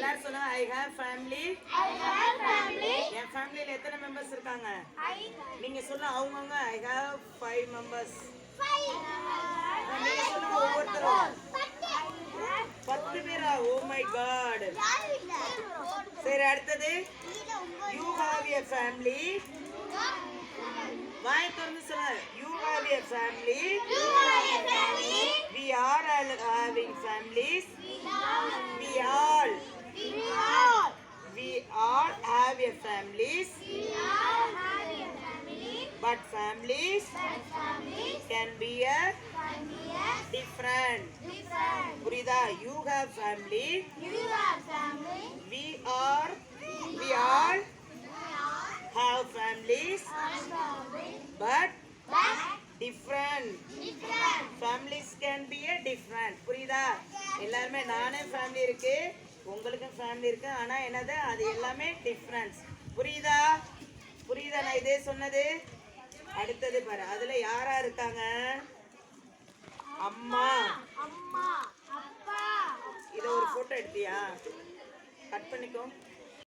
எல்லாரும் சொல்லுங்க I have family. என் ஃபேமிலில எத்தனை மெம்பர்ஸ் இருக்காங்க? நீங்க சொல்லுங்க அவங்கவங்க I have 5 members. நீங்க சொல்லுங்க ஒவ்வொருத்தரும் 10 பேரா? Oh my God. சரி அடுத்தது you have a family. வாயை திறந்து சொல்லுங்க you have a family. We are all having families. We all have a families. But families can be a different. புரியுதா? You have family. We all have families. But different. Families can be a different. புரியுதா? எல்லாருமே நானே family இருக்கு, உங்களுக்கும் family இருக்கு, ஆனா என்னது அது எல்லாமே டிஃபரன்ஸ். புரியுதா? நான் இதே சொன்னது. அடுத்தது பாரு, அதுல யாரா இருக்காங்க? அம்மா, இத ஒரு போட்டோ எடுத்தியா? கட் பண்ணிக்கோ.